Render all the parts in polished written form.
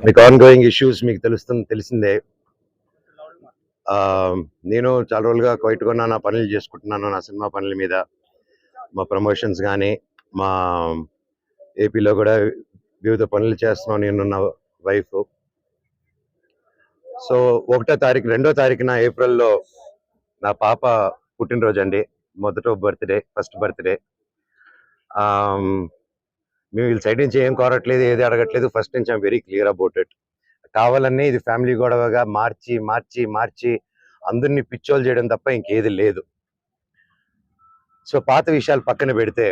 మీకు ongoing issues మీకు తెలిసిందే. నేను చాలా రోజులుగా క్వైట్గా నా పనులు చేసుకుంటున్నాను, నా సినిమా పనుల మీద. మా ప్రమోషన్స్ కానీ, మా ఏపీలో కూడా వివిధ పనులు చేస్తున్నాను నేను, నా వైఫ్. సో 1వ తారీఖు 2వ తారీఖున ఏప్రిల్లో నా పాప పుట్టినరోజు అండి. First birthday. మేము వీళ్ళ సైడ్ నుంచి ఏం కోరట్లేదు, ఏది అడగట్లేదు. ఫస్ట్ నుంచి I'm very clear about it. కావాలన్నీ ఇది ఫ్యామిలీ గొడవగా మార్చి మార్చి మార్చి అందరినీ పిచ్చోలు చేయడం తప్ప ఇంకేది లేదు. సో పాత విషయాలు పక్కన పెడితే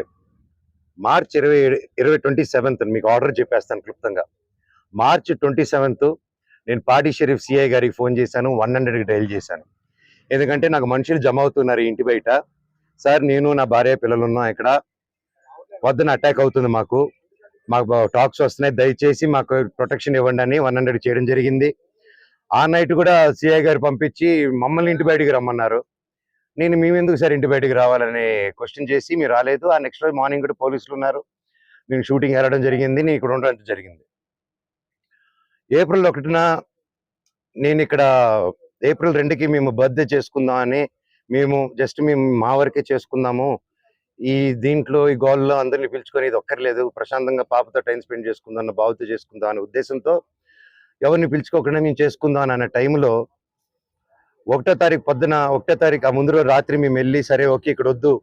మార్చ్ 27 మీకు ఆర్డర్ చెప్పేస్తాను క్లుప్తంగా. మార్చ్ 27 నేను పాడి షరీఫ్ సిఐ గారికి ఫోన్ చేశాను, 100కి డైల్ చేశాను. ఎందుకంటే నాకు మనుషులు జమ అవుతున్నారు ఇంటి బయట. సార్, నేను నా భార్య పిల్లలు ఉన్నాం ఇక్కడ, పొద్దున అటాక్ అవుతుంది, మాకు టాక్స్ వస్తున్నాయి, దయచేసి మాకు ప్రొటెక్షన్ ఇవ్వండి అని 100 చేయడం జరిగింది. ఆ నైట్ కూడా సిఐ గారు పంపించి మమ్మల్ని ఇంటి బయటికి రమ్మన్నారు. నేను మేమెందుకు సార్ ఇంటి బయటికి రావాలని క్వశ్చన్ చేసి, మీరు రాలేదు. ఆ నెక్స్ట్ రోజు మార్నింగ్ కూడా పోలీసులు ఉన్నారు, నేను షూటింగ్ వెళ్ళడం జరిగింది, నేను ఇక్కడ ఉండడం జరిగింది. ఏప్రిల్ 1న నేను ఇక్కడ ఏప్రిల్ 2కి మేము బర్త్డే చేసుకుందాం అని, మేము మా వరకే చేసుకుందాము, ఈ దీంట్లో ఈ గోల్లో అందరినీ పిలుచుకొని ఇది ఒక్కర్లేదు, ప్రశాంతంగా పాపతో టైం స్పెండ్ చేసుకుందాం అన్న బాబుతో చేసుకుందాం అనే ఉద్దేశంతో ఎవరిని పిలుచుకోకుండా మేము చేసుకుందాం అన్న టైంలో 1వ తారీఖు పొద్దున, 1వ తారీఖు ఆ ముందు రోజు రాత్రి మేము వెళ్ళి, సరే ఓకే ఇక్కడ వద్దు,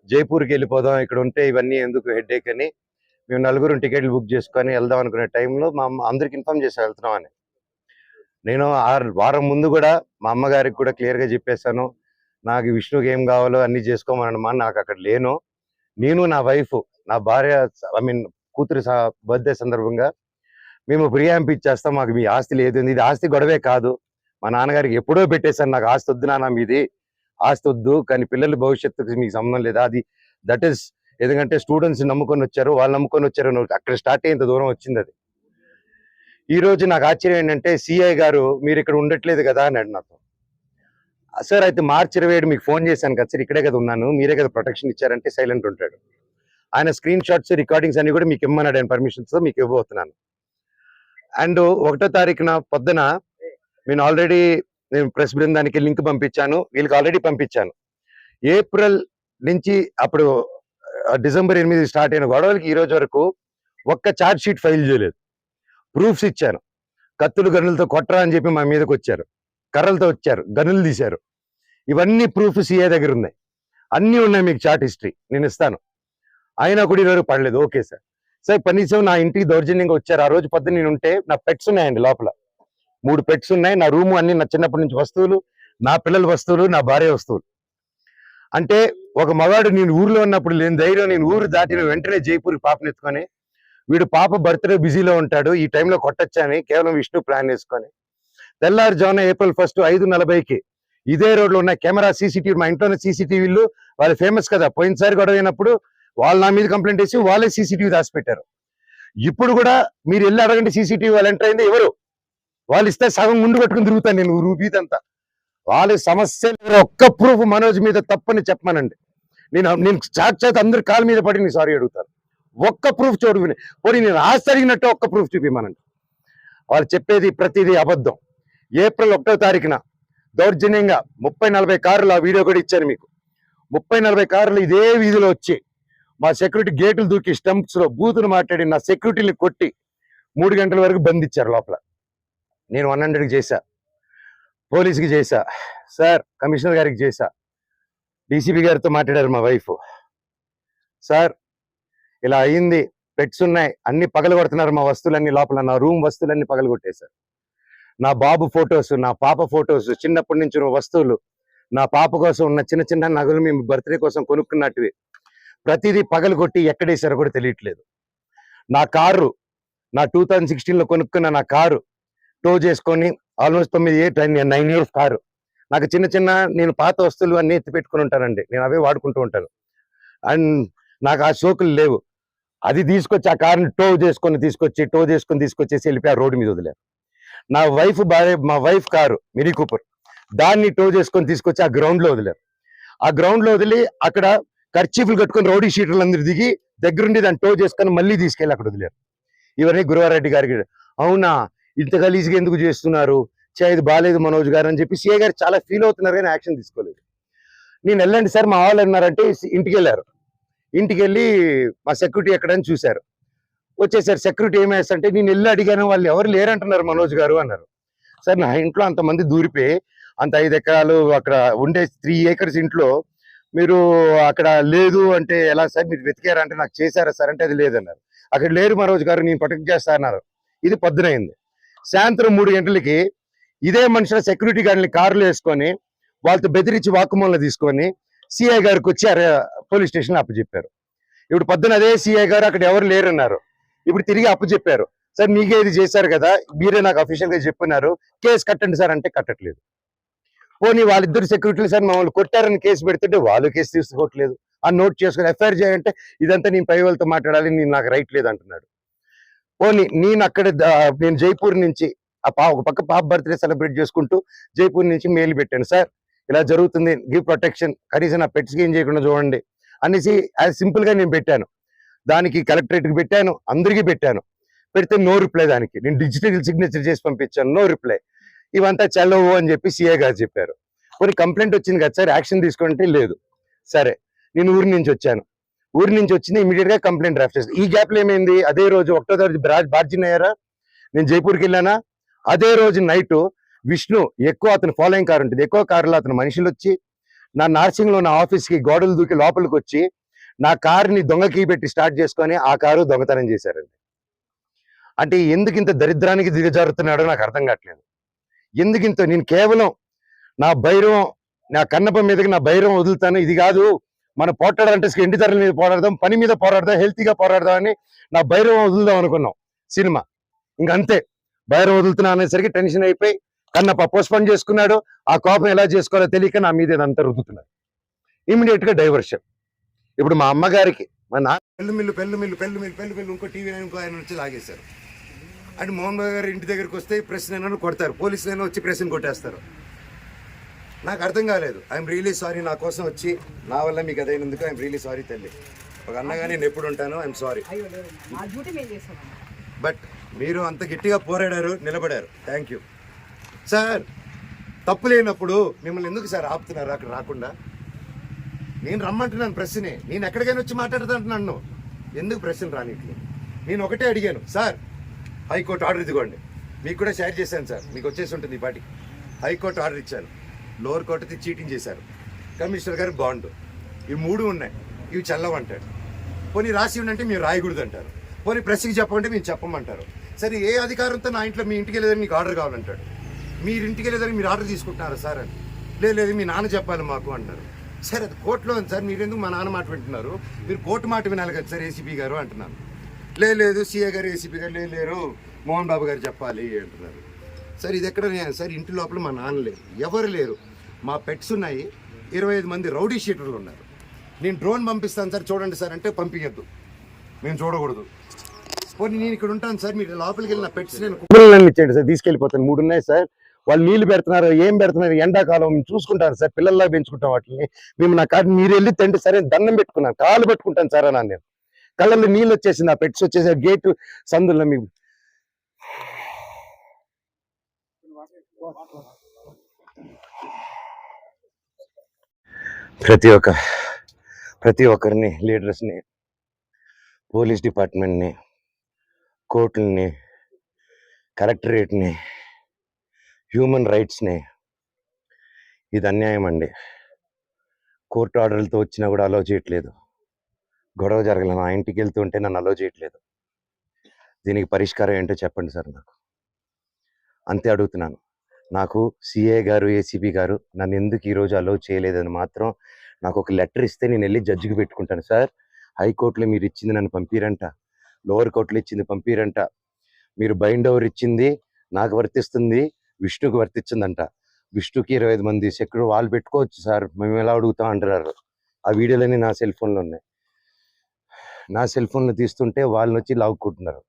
జైపూర్కి వెళ్ళిపోదాం, ఇక్కడ ఉంటే ఇవన్నీ ఎందుకు హెడ్ఏక్ అని మేము 4 టికెట్లు బుక్ చేసుకొని వెళ్దాం అనుకునే టైంలో మా అమ్మ అందరికి ఇన్ఫార్మ్ చేసి వెళ్తున్నాం అని. నేను వారం ముందు కూడా మా అమ్మగారికి కూడా క్లియర్గా చెప్పేశాను, నాకు విష్ణుకి ఏం కావాలో అన్ని చేసుకోమనమ్మా, నాకు అక్కడ లేను. నేను నా వైఫ్, నా భార్య కూతురు బర్త్డే సందర్భంగా మేము ప్రియాంప్ ఇచ్చేస్తాం, మాకు మీ ఆస్తి లేదు. ఇది ఆస్తి గొడవే కాదు, మా నాన్నగారికి ఎప్పుడో పెట్టేశాను, నాకు ఆస్తి వద్దు నాన్న, మీది ఆస్తి వద్దు, కానీ పిల్లల భవిష్యత్తుకి మీకు సంబంధం లేదా, అది దట్ ఈస్ ఎందుకంటే స్టూడెంట్స్ నమ్ముకొని వచ్చారు, వాళ్ళు నమ్ముకొని వచ్చారు, అక్కడ స్టార్ట్ అయ్యేంత దూరం వచ్చింది అది. ఈ రోజు నాకు ఆశ్చర్యం ఏంటంటే సిఐ గారు మీరు ఇక్కడ ఉండట్లేదు కదా అన్నాడు నాతో. సార్, అయితే మార్చి 27 మీకు ఫోన్ చేశాను కదా సార్, ఇక్కడే కదా ఉన్నాను, మీరే కదా ప్రొటెక్షన్ ఇచ్చారంటే సైలెంట్ ఉంటాడు. ఆయన స్క్రీన్ షాట్స్ రికార్డింగ్స్ అన్ని కూడా మీకు ఇమ్మన్నాడు, ఆయన పర్మిషన్స్ మీకు ఇవ్వబోతున్నాను. అండ్ 1వ తారీఖున పొద్దున నేను ప్రెస్ బృందానికి లింక్ పంపించాను, వీళ్ళకి ఆల్రెడీ పంపించాను. ఏప్రిల్ నుంచి అప్పుడు డిసెంబర్ 8 స్టార్ట్ అయిన గొడవలకి ఈ రోజు వరకు ఒక్క ఛార్జ్ షీట్ ఫైల్ చేయలేదు. ప్రూఫ్స్ ఇచ్చాను, కత్తులు గన్నులతో కొట్టరా అని చెప్పి మా మీదకి వచ్చారు, కర్రలతో వచ్చారు, గన్నులు తీశారు. ఇవన్నీ ప్రూఫ్ సిఏ దగ్గర ఉన్నాయి, అన్నీ ఉన్నాయి, మీకు చార్ట్ హిస్టరీ నేను ఇస్తాను. అయినా కూడా ఈరోజు పడలేదు. ఓకే సార్, కనీసం నా ఇంటికి దౌర్జన్యంగా వచ్చారు. ఆ రోజు పొద్దున్న నేను ఉంటే నా పెట్స్ ఉన్నాయండి లోపల, 3 పెట్స్ ఉన్నాయి, నా రూము అన్ని నా చిన్నప్పటి నుంచి వస్తువులు, నా పిల్లల వస్తువులు, నా భార్య వస్తువులు. అంటే ఒక మగాడు నేను ఊర్లో ఉన్నప్పుడు లేని ధైర్యం, నేను ఊరు దాటిన వెంటనే జైపూర్ పాపనెత్తుకొని, వీడు పాప బర్త్డే బిజీలో ఉంటాడు, ఈ టైంలో కొట్టొచ్చని కేవలం విష్ణు ప్లాన్ వేసుకొని తెల్లారుజామున ఏప్రిల్ 1 5:40కి ఇదే రోడ్లో ఉన్న కెమెరా సీసీటీవీ, మా ఇంట్లోనే సీసీటీవీలు, వాళ్ళు ఫేమస్ కదా, పోయినసారి గొడవ అయినప్పుడు వాళ్ళు నా మీద కంప్లైంట్ వేసి వాళ్ళే సీసీటీవీ దాచిపెట్టారు. ఇప్పుడు కూడా మీరు వెళ్ళి అడగండి, సీసీటీవీ వాళ్ళు ఎంటర్ అయింది ఎవరు, వాళ్ళు ఇస్తే సగం ముందు కట్టుకుని తిరుగుతాను నేను రూపీతంతా. వాళ్ళ సమస్యలు ఒక్క ప్రూఫ్ మనోజ్ మీద తప్పని చెప్పమనండి, నేను సాక్షాత్ అందరి కాళ్ళ మీద పడి నేను సారీ అడుగుతాను. ఒక్క ప్రూఫ్ చూడుకుని పోనీ నేను ఆస్తి అడిగినట్టు ఒక్క ప్రూఫ్ చూపిమనండి. వాళ్ళు చెప్పేది ప్రతిదీ అబద్ధం. ఏప్రిల్ 1వ తారీఖున దౌర్జన్యంగా 30-40 కార్లు, ఆ వీడియో కూడా ఇచ్చాను మీకు, 30-40 కార్లు ఇదే వీధిలో వచ్చి మా సెక్యూరిటీ గేట్లు దూకి స్టంప్స్ లో బూతులు మాట్లాడి నా సెక్యూరిటీని కొట్టి 3 గంటల వరకు బంధించారు లోపల. నేను 100కి చేశా, పోలీసుకి చేశా, సార్ కమిషనర్ గారికి చేశా, డీసీపీ గారితో మాట్లాడారు మా వైఫ్. సార్ ఇలా అయింది, పెట్స్ ఉన్నాయి, అన్ని పగలగొడుతున్నారు, మా వస్తువులన్నీ లోపల, నా రూమ్ వస్తువులన్నీ పగలగొట్టేశారు. నా బాబు ఫొటోస్, నా పాప ఫొటోస్, చిన్నప్పటి నుంచి వస్తువులు, నా పాప కోసం ఉన్న చిన్న చిన్న నగలు మేము బర్త్డే కోసం కొనుక్కున్నట్టువి ప్రతిదీ పగలగొట్టి ఎక్కడేశారో కూడా తెలియట్లేదు. నా కారు, నా 2016లో కొనుక్కున్న నా కారు టో చేసుకొని ఆల్మోస్ట్ 9 ఇయర్స్ కారు, నాకు చిన్న చిన్న నేను పాత వస్తువులు అన్నీ ఎత్తి పెట్టుకుని ఉంటానండి, నేను అవే వాడుకుంటూ ఉంటాను. అండ్ నాకు ఆ షోకులు లేవు. అది తీసుకొచ్చి ఆ కార్ని టో చేసుకొని తీసుకొచ్చేసి వెళ్ళిపోయి ఆ రోడ్డు మీద వదిలేరు. మా వైఫ్ కారు మినీ కూపర్, దాన్ని టో చేసుకొని తీసుకొచ్చి ఆ గ్రౌండ్ లో వదిలేరు. ఆ గ్రౌండ్ లో వదిలి అక్కడ కర్చీఫ్లు కట్టుకొని రౌడీ షీటర్లు అందరూ దిగి దగ్గరుండి దాన్ని టో చేసుకొని మళ్ళీ తీసుకెళ్ళి అక్కడ వదిలేరు. ఇవన్నీ గురువారెడ్డి గారికి అవునా ఇంత గలీజ్గా ఎందుకు చేస్తున్నారు, ఇది బాగాలేదు మనోజ్ గారు అని చెప్పి సిఐ గారు చాలా ఫీల్ అవుతున్నారు కానీ యాక్షన్ తీసుకోలేదు. నేను వెళ్ళండి సార్ మా వాళ్ళు అన్నారంటే ఇంటికి వెళ్ళారు. ఇంటికి వెళ్ళి మా సెక్యూరిటీ ఎక్కడని చూశారు, వచ్చేసారు. సెక్యూరిటీ ఏమేస్తంటే నేను వెళ్ళి అడిగాను, వాళ్ళు ఎవరు లేరంటున్నారు మనోజ్ గారు అన్నారు. సార్ నా ఇంట్లో అంతమంది దూరిపోయి అంత 5 ఎకరాలు అక్కడ ఉండే 3 acres ఇంట్లో మీరు అక్కడ లేదు అంటే ఎలా సార్, మీరు వెతికారా అంటే నాకు చేశారా సార్ అంటే అది లేదన్నారు. అక్కడ లేరు మనోజ్ గారు, నేను ప్రొటెక్ట్ చేస్తా అన్నారు. ఇది పొద్దునైంది. సాయంత్రం 3 గంటలకి ఇదే మనుషుల సెక్యూరిటీ గార్డుని కార్లు వేసుకొని వాళ్ళతో బెదిరించి వాక్కుమూలన తీసుకొని సిఐ గారికి వచ్చి పోలీస్ స్టేషన్ అప్పచెప్పారు. ఇప్పుడు పొద్దున అదే సిఐ గారు అక్కడ ఎవరు లేరన్నారు, ఇప్పుడు తిరిగి అప్పచెప్పారు. సార్ మీకే ఇది చేశారు కదా, మీరే నాకు అఫీషియల్ గా చెప్పున్నారు, కేసు కట్టండి సార్ అంటే కట్టట్లేదు. పోనీ వాళ్ళిద్దరు సెక్యూరిటీలు సార్ మమ్మల్ని కొట్టారని కేసు పెడుతుంటే వాళ్ళు కేసు తీసుకోవట్లేదు. ఆ నోట్ చేసుకుని ఎఫ్ఐఆర్ చేయాలంటే ఇదంతా నేను పై వాళ్ళతో మాట్లాడాలి, నేను నాకు రైట్ లేదు అంటున్నాడు. పోనీ నేను అక్కడ నేను జైపూర్ నుంచి ఒక పక్క పాప బర్త్డే సెలబ్రేట్ చేసుకుంటూ జైపూర్ నుంచి మెయిల్ పెట్టాను, సార్ ఇలా జరుగుతుంది, గివ్ ప్రొటెక్షన్, కనీసం నా పెట్స్కి ఏం చేయకుండా చూడండి అనేసి యాజ్ సింపుల్ గా నేను పెట్టాను. దానికి కలెక్టరేట్కి పెట్టాను, అందరికీ పెట్టాను. పెడితే నో రిప్లై. దానికి నేను డిజిటల్ సిగ్నేచర్ చేసి పంపించాను, నో రిప్లై. ఇవంతా చల్లవు అని చెప్పి సిఐ గారు చెప్పారు. కొన్ని కంప్లైంట్ వచ్చింది కదా సార్, యాక్షన్ తీసుకుంటే లేదు. సరే నేను ఊరి నుంచి వచ్చాను, ఊరి నుంచి వచ్చింది ఇమీడియట్ గా కంప్లైంట్ డ్రాఫ్ట్ చేస్తాను. ఈ గ్యాప్ లో ఏమైంది, అదే రోజు 1వ తారీఖు బార్జిన్ అయ్యారా, నేను జైపూర్కి వెళ్ళానా, అదే రోజు నైట్ విష్ణు ఎక్కువ అతను ఫాలోయింగ్ కార్ ఉంటుంది, ఎక్కువ కారులో అతను మనుషులు వచ్చి నా నార్సింగ్ లో నా ఆఫీస్ కి గోడలు దూకి లోపలికి వచ్చి నా కారుని దొంగ కీ పెట్టి స్టార్ట్ చేసుకొని ఆ కారు దొంగతనం చేశారండి. అంటే ఎందుకు ఇంత దరిద్రానికి దిగజారుతున్నాడో నాకు అర్థం కావట్లేదు. ఎందుకింత నేను కేవలం నా భైరవం, నా కన్నప్ప మీదకి నా భైరవం వదులుతాను, ఇది కాదు మన పోట్లాడాలంటే ఎండి ధరల మీద పోరాడదాం, పని మీద పోరాడదాం, హెల్తీగా పోరాడదాం అని నా భైరవం వదులుదాం అనుకున్నాం సినిమా. ఇంకంతే, భైరవం వదులుతున్నా అనేసరికి టెన్షన్ అయిపోయి కన్నప్ప పోస్ట్పోన్ చేసుకున్నాడు. ఆ కోపం ఎలా చేసుకోవాలో తెలియక నా మీద ఇదంతా రుద్దుతున్నారు. ఇమీడియట్ గా డైవర్షన్. ఇప్పుడు మా అమ్మగారికి మా నాన్న పెళ్ళు ఇంకో టీవీ ఇంకో ఆయన వచ్చి లాగేశారు. అంటే మోహన్ బాబు గారు ఇంటి దగ్గరికి వస్తే ప్రెస్ అయినా కొడతారు, పోలీసులైనా వచ్చి ప్రెస్ని కొట్టేస్తారు. నాకు అర్థం కాలేదు. ఐఎమ్ రియలీ సారీ, నా కోసం వచ్చి నా వల్ల మీకు అదైనందుకు ఐఎమ్ రియలీ సారీ తల్లి. ఒక అన్నగా నేను ఎప్పుడు ఉంటాను, ఐఎమ్ సారీ. బట్ మీరు అంత గట్టిగా పోరాడారు, నిలబడారు, థ్యాంక్ యూ సార్. తప్పు లేనప్పుడు మిమ్మల్ని ఎందుకు సార్ ఆపుతున్నారు అక్కడ రాకుండా? నేను రమ్మంటున్నాను ప్రెస్ని, నేను ఎక్కడికైనా వచ్చి మాట్లాడుతుంటున్నాను, ఎందుకు ప్రెస్ని రానిట్లు? నేను ఒకటే అడిగాను, సార్ హైకోర్టు ఆర్డర్ ఇదిగోండి, మీకు కూడా షేర్ చేశాను సార్, మీకు వచ్చేసి ఉంటుంది ఈ పాటికి. హైకోర్టు ఆర్డర్ ఇచ్చాను, లోవర్ కోర్టుకి చీటింగ్ చేశారు, కమిషనర్ గారు బాండ్, ఇవి 3 ఉన్నాయి, ఇవి చల్లవంటాడు. పోనీ రాసి ఉండంటే మీరు రాయకూడదు అంటారు, పోనీ ప్రెస్కి చెప్పమంటే మేము చెప్పమంటారు. సరే ఏ అధికారంతో నా ఇంట్లో మీ ఇంటికి వెళ్ళేదని మీకు ఆర్డర్ కావాలంటాడు, మీరు ఇంటికి వెళ్ళేదని మీరు ఆర్డర్ తీసుకుంటున్నారు సార్ అని. లేదు మీ నాన్న చెప్పాలి మాకు అంటారు. సరే అది కోర్టులో ఉంది సార్, మీరు ఎందుకు మా నాన్న మాట వింటున్నారు, మీరు కోర్టు మాట వినాలి కదా సార్ ఏసీపీ గారు అంటున్నాను. లేదు సిఏ గారు ఏసీపీ గారు లేరు, మోహన్ బాబు గారు చెప్పాలి అంటున్నారు. సార్ ఇది ఎక్కడ సార్, ఇంటి లోపల మా నాన్న లేరు, ఎవరు లేరు, మా పెట్స్ ఉన్నాయి, 25 మంది రౌడీ షీటర్లు ఉన్నారు. నేను డ్రోన్ పంపిస్తాను సార్ చూడండి సార్ అంటే పంపించద్దు, మేము చూడకూడదు. పోనీ నేను ఇక్కడ ఉంటాను సార్, మీరు లోపలికి వెళ్ళిన పెట్స్ నేను ఇచ్చేయండి సార్, తీసుకెళ్ళిపోతాను. 3 ఉన్నాయి సార్, వాళ్ళు నీళ్లు పెడుతున్నారు, ఏం పెడుతున్నారు, ఎండాకాలం చూసుకుంటారు సార్, పిల్లల్లా పెంచుకుంటాం వాటిని, మేము నా కాదు మీరు వెళ్ళి తండ్రి సరే దండం పెట్టుకున్నాను, కాలు పెట్టుకుంటాను సార్ అన్నాను. నేను కళ్ళల్లో నీళ్ళు వచ్చేసింది, ఆ పెట్స్ వచ్చేసి గేటు సందుల్లో మీకు ప్రతి ఒక్కరిని, లీడర్స్ని, పోలీస్ డిపార్ట్మెంట్ని, కోర్టులని, కలెక్టరేట్ని, హ్యూమన్ రైట్స్ని, ఇది అన్యాయం అండి. కోర్టు ఆర్డర్లతో వచ్చినా కూడా అలో చేయట్లేదు, గొడవ జరగలేదు, నా ఇంటికి వెళ్తుంటే నన్ను అలో చేయట్లేదు. దీనికి పరిష్కారం ఏంటో చెప్పండి సార్ నాకు, అంతే అడుగుతున్నాను. నాకు సిఏ గారు ఏసీపీ గారు నన్ను ఎందుకు ఈరోజు అలో చేయలేదని మాత్రం నాకు ఒక లెటర్ ఇస్తే నేను వెళ్ళి జడ్జికి పెట్టుకుంటాను. సార్ హైకోర్టులో మీరు ఇచ్చింది నన్ను పంపిరంట, లోవర్ కోర్టులో ఇచ్చింది పంపిరంట, మీరు బైండ్ ఓవర్ ఇచ్చింది నాకు వర్తిస్తుంది, విష్ణుకి వర్తించిందంట. విష్ణుకి 25 మంది సెక్యూరిటీ వాళ్ళు పెట్టుకోవచ్చు సార్, మేము ఎలా అడుగుతాం అంటున్నారు. ఆ వీడియోలన్నీ నా సెల్ ఫోన్లో ఉన్నాయి, నా సెల్ ఫోన్లో తీస్తుంటే వాళ్ళని వచ్చి లాక్కుంటున్నారు.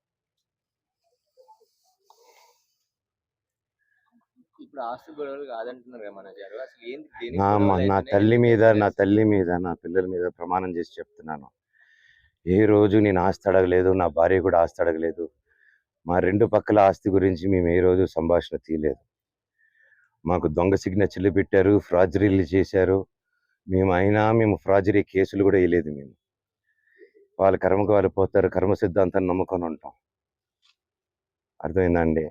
నా తల్లి మీద, నా పిల్లల మీద ప్రమాణం చేసి చెప్తున్నాను, ఏ రోజు నేను ఆస్తి అడగలేదు, నా భార్య కూడా ఆస్తి అడగలేదు. మా రెండు పక్కల ఆస్తి గురించి మేము ఏ రోజు సంభాషణ తీయలేదు. మాకు దొంగ సిగ్నేచర్లు పెట్టారు, ఫ్రాజరీలు చేశారు. మేము ఫ్రాజరీ కేసులు కూడా వేయలేదు. వాళ్ళ కర్మకు వాళ్ళు పోతారు, కర్మ సిద్ధాంతాన్ని నమ్ముకొని ఉంటాం. అర్థమైందండి?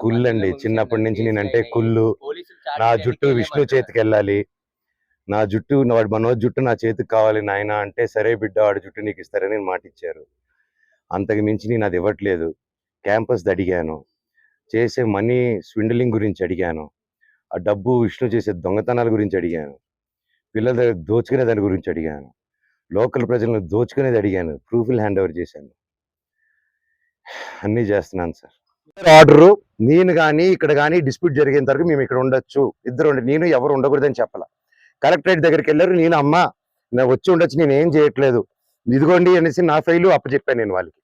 కుళ్ళండి. చిన్నప్పటి నుంచి నేనంటే కుళ్ళు. నా జుట్టు విష్ణు చేతికి వెళ్ళాలి, నా జుట్టు మనోజ్ జుట్టు నా చేతికి కావాలి నాయన అంటే, సరే బిడ్డ వాడి జుట్టు నీకు ఇస్తారని మాట ఇచ్చారు. అంతకు మించి నేను అది ఇవ్వట్లేదు. క్యాంపస్ అడిగాను, చేసే మనీ స్విండలింగ్ గురించి అడిగాను, ఆ డబ్బు విష్ణు చేసే దొంగతనాల గురించి అడిగాను, పిల్లల దగ్గర దోచుకునే దాని గురించి అడిగాను, లోకల్ ప్రజలను దోచుకునేది అడిగాను, ప్రూఫ్లు హ్యాండ్ ఓవర్ చేశాను. అన్నీ చేస్తున్నాను సార్. ఆర్డరు నేను కానీ ఇక్కడ కానీ డిస్ప్యూట్ జరిగేంత వరకు మేము ఇక్కడ ఉండొచ్చు. నేను ఎవరు ఉండకూడదని చెప్పాల. కలెక్టరేట్ దగ్గరికి వెళ్ళారు. నేను వచ్చి ఉండొచ్చు, నేను ఏం చేయట్లేదు, ఇదిగోండి అనేసి నా ఫైలు అప్పచెప్పాను నేను వాళ్ళకి.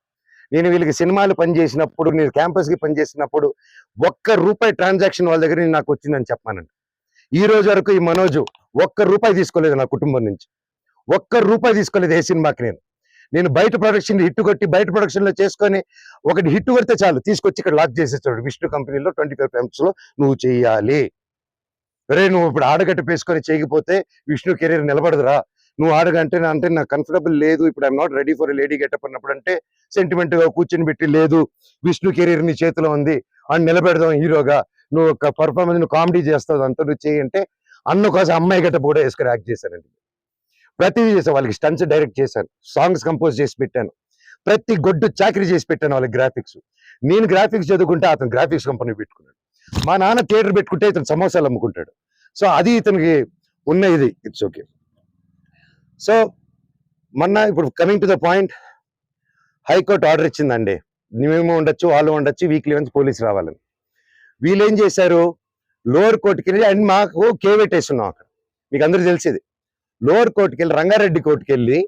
నేను వీళ్ళకి సినిమాలు పనిచేసినప్పుడు, నేను క్యాంపస్కి పనిచేసినప్పుడు ₹1 ట్రాన్సాక్షన్ వాళ్ళ దగ్గర నాకు వచ్చిందని చెప్పానండి. ఈ రోజు వరకు ఈ మనోజు ₹1 తీసుకోలేదు నా కుటుంబం నుంచి. ₹1 తీసుకోలేదు ఏ సినిమాకి. నేను బయట ప్రొడక్షన్ హిట్ కొట్టి బయట ప్రొడక్షన్లో చేసుకొని ఒకటి హిట్ కొడితే చాలు తీసుకొచ్చి ఇక్కడ లాక్ చేసేస్తాడు. విష్ణు కంపెనీలో 25 films నువ్వు చెయ్యాలి. నువ్వు ఇప్పుడు ఆడగట్టు పేసుకొని చేయకపోతే విష్ణు కెరీర్ నిలబడదురా. నువ్వు ఆడగంటే అంటే నాకు కంఫర్టబుల్ లేదు, ఇప్పుడు I'm not ready for lady getup అన్నప్పుడు అంటే సెంటిమెంట్గా కూర్చొని పెట్టి, లేదు విష్ణు కెరీర్ నీ చేతిలో ఉంది అని నిలబెడదాం హీరోగా, నువ్వు ఒక పర్ఫార్మెన్స్ నువ్వు కామెడీ చేస్తావు అంతా నువ్వు చేయంటే అన్న కోసం అమ్మాయి గెటప్ కూడా వేసుకొని యాక్ట్ చేశానండి. ప్రతిదీ చేశాను. వాళ్ళకి స్టంట్స్ డైరెక్ట్ చేశాను, సాంగ్స్ కంపోజ్ చేసి పెట్టాను, ప్రతి గొడ్డు చాకరీ చేసి పెట్టాను వాళ్ళకి. గ్రాఫిక్స్ నేను గ్రాఫిక్స్ చదువుకుంటే అతను గ్రాఫిక్స్ కంపెనీ పెట్టుకున్నాడు. మా నాన్న థియేటర్ పెట్టుకుంటే ఇతను సమోసాలు అమ్ముకుంటాడు. సో అది ఇతనికి ఉన్న ఇది. It's okay. సో ఇప్పుడు coming to the point, high court order ఇచ్చిందండి, మేము ఉండొచ్చు వాళ్ళు ఉండొచ్చు, వీక్లీ వన్స్ పోలీసు రావాలని. వీళ్ళు ఏం చేశారు, లోవర్ కోర్టుకి వెళ్ళి, అండ్ మాకు కేవెట్ వేస్తున్నాం అక్కడ, మీకు అందరూ తెలిసేది. లోవర్ కోర్టుకి వెళ్ళి రంగారెడ్డి కోర్టుకి వెళ్ళి